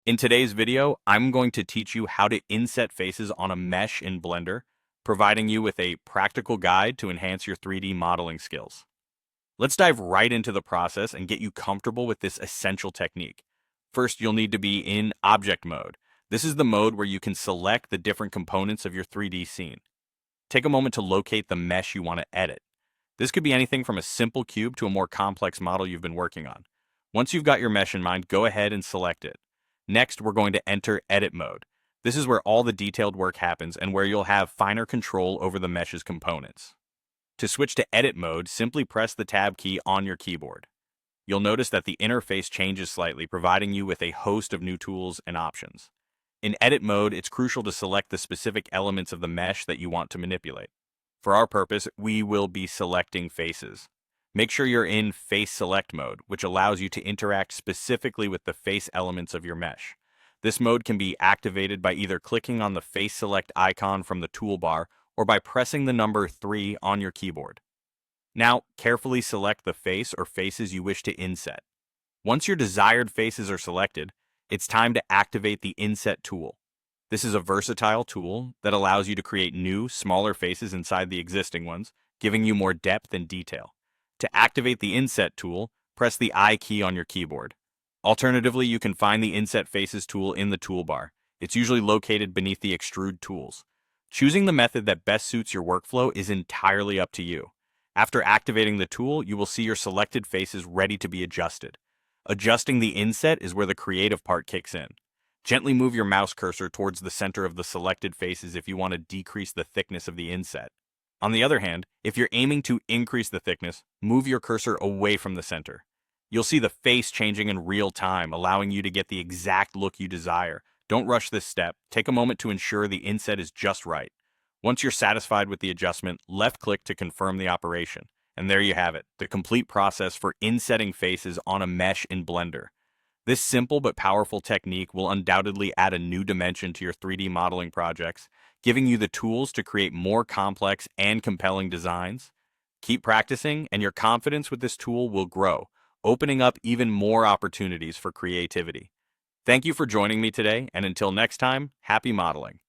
In today's video, I'm going to teach you how to inset faces on a mesh in Blender, providing you with a practical guide to enhance your 3D modeling skills. Let's dive right into the process and get you comfortable with this essential technique. First, you'll need to be in object mode. This is the mode where you can select the different components of your 3D scene. Take a moment to locate the mesh you want to edit. This could be anything from a simple cube to a more complex model you've been working on. Once you've got your mesh in mind, go ahead and select it. Next, we're going to enter edit mode. This is where all the detailed work happens and where you'll have finer control over the mesh's components. To switch to edit mode, simply press the tab key on your keyboard. You'll notice that the interface changes slightly, providing you with a host of new tools and options. In edit mode, it's crucial to select the specific elements of the mesh that you want to manipulate. For our purpose, we will be selecting faces. Make sure you're in face select mode, which allows you to interact specifically with the face elements of your mesh. This mode can be activated by either clicking on the face select icon from the toolbar or by pressing the number 3 on your keyboard. Now, carefully select the face or faces you wish to inset. Once your desired faces are selected, it's time to activate the Inset tool. This is a versatile tool that allows you to create new, smaller faces inside the existing ones, giving you more depth and detail. To activate the Inset tool, press the I key on your keyboard. Alternatively, you can find the Inset Faces tool in the toolbar. It's usually located beneath the Extrude tools. Choosing the method that best suits your workflow is entirely up to you. After activating the tool, you will see your selected faces ready to be adjusted. Adjusting the inset is where the creative part kicks in. Gently move your mouse cursor towards the center of the selected faces if you want to decrease the thickness of the inset. On the other hand, if you're aiming to increase the thickness, move your cursor away from the center. You'll see the face changing in real time, allowing you to get the exact look you desire. Don't rush this step. Take a moment to ensure the inset is just right. Once you're satisfied with the adjustment, left-click to confirm the operation. And there you have it, the complete process for insetting faces on a mesh in Blender. This simple but powerful technique will undoubtedly add a new dimension to your 3D modeling projects, giving you the tools to create more complex and compelling designs. Keep practicing, and your confidence with this tool will grow, opening up even more opportunities for creativity. Thank you for joining me today, and until next time, happy modeling.